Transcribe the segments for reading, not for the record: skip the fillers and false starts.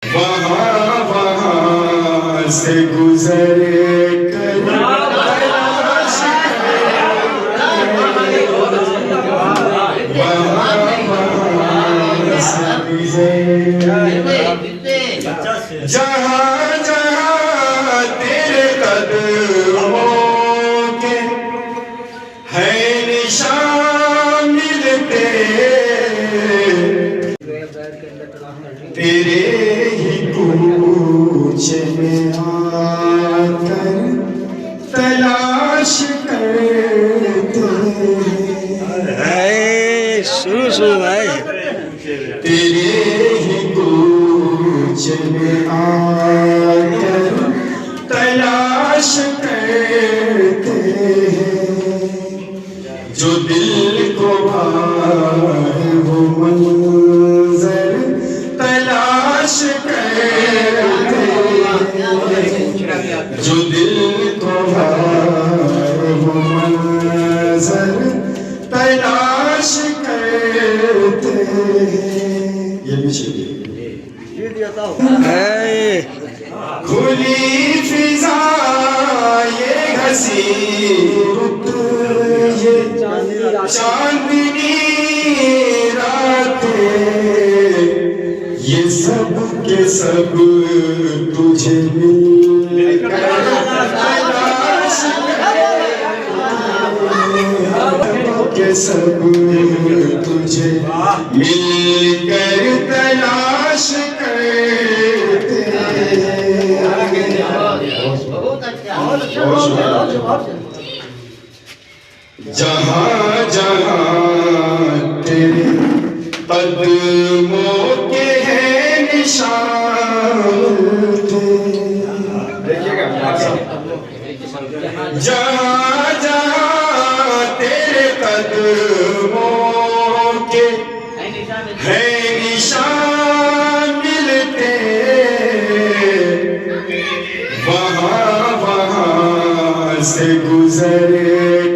वहाँ वहाँ से गुजर कर तलाश वहाँ वहाँ से गुजर जहाँ जहाँ तेरे कदमों के है निशान मिलते तेरे ही कूच में आकर तलाश करते शुरू भाई तेरे ही कूच में आकर तलाश करते जो दिल को भाए वो मंजर तलाश करते जो दिल को भाए वो मंजर तलाश करते ये भी चाहिए खुली फिजा ये हंसी रुत ये चांदनी रातें ये सब के सब तुझे मिलकर तलाश के सब तुझे मिलकर तलाश करते जहाँ जहाँ तेरे कदमों के हैं निशान जहाँ जहाँ तेरे कदमों के हैं निशान मिलते वहाँ वहाँ से गुजर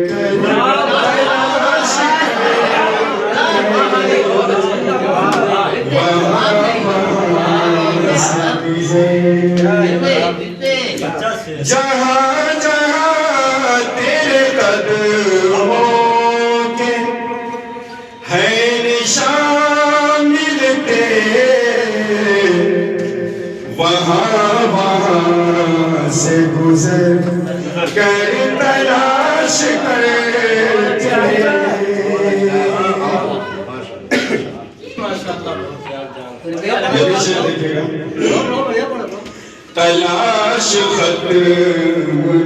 कर तलाश वहाँ वहाँ से गुजर जहाँ जहाँ तेरे कदमों के हैं निशान मिलते वहाँ वहाँ से गुजर कर तलाश करते तलाश खत्म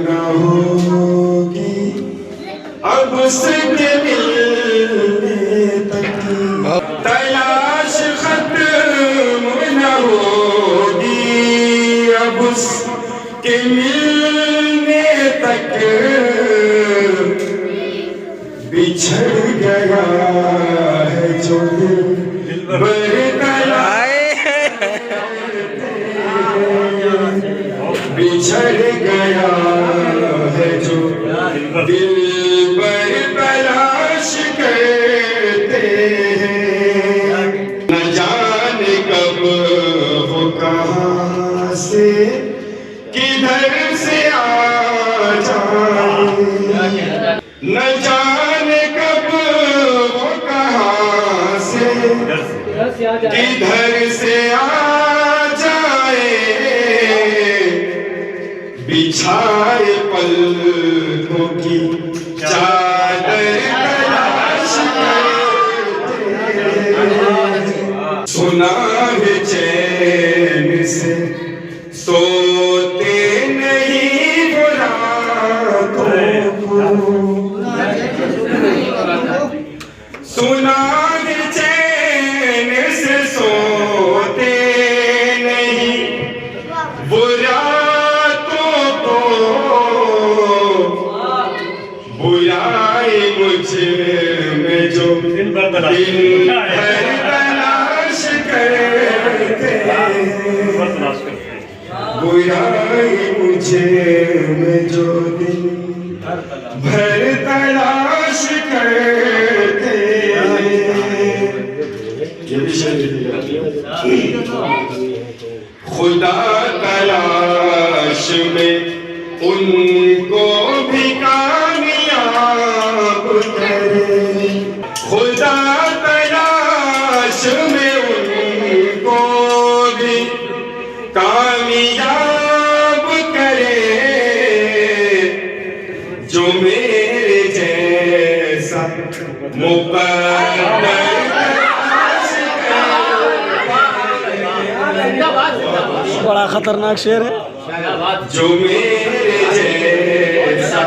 न होगी अब उसके मिलने तक तलाश खत्म न होगी अब उसके मिलने तक बिछड़ गया है जो दिल बिछड़ गया है जो दिल पर तलाश करते हैं न जाने कब वो कहाँ से किधर से आ जाए न जाने कब वो कहाँ से किधर से आ जाए बिछाए पलकों की चादर तलाश करते सुना है चैन से सोते नहीं वो रातों को सुना है चैन से सोते नहीं वो बुराई मुझ में जो दिन भर तलाश करते बुराई मुझ में जो दिन भर तलाश करते ये भी खुदा तलाश में उनको भी कामयाब करे, खुदा तलाश में उनको भी कामयाब करे, जो मेरे जैसा मुकद्दर बड़ा खतरनाक शेर है। जो मेरे जैसा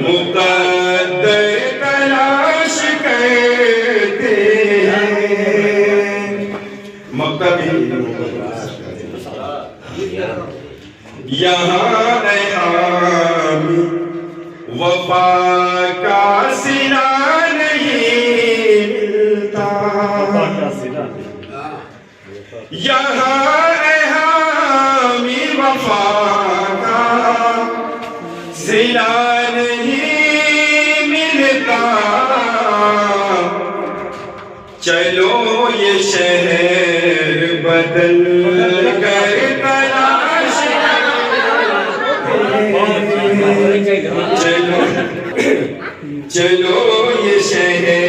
मुकद्दर तलाश करते हैं। मक्तब यहाँ वफा का सिला नहीं मिलता, यहाँ वफा का सिला नहीं मिलता, चलो ये शहर बदल कर तलाश, चलो चलो ये शहर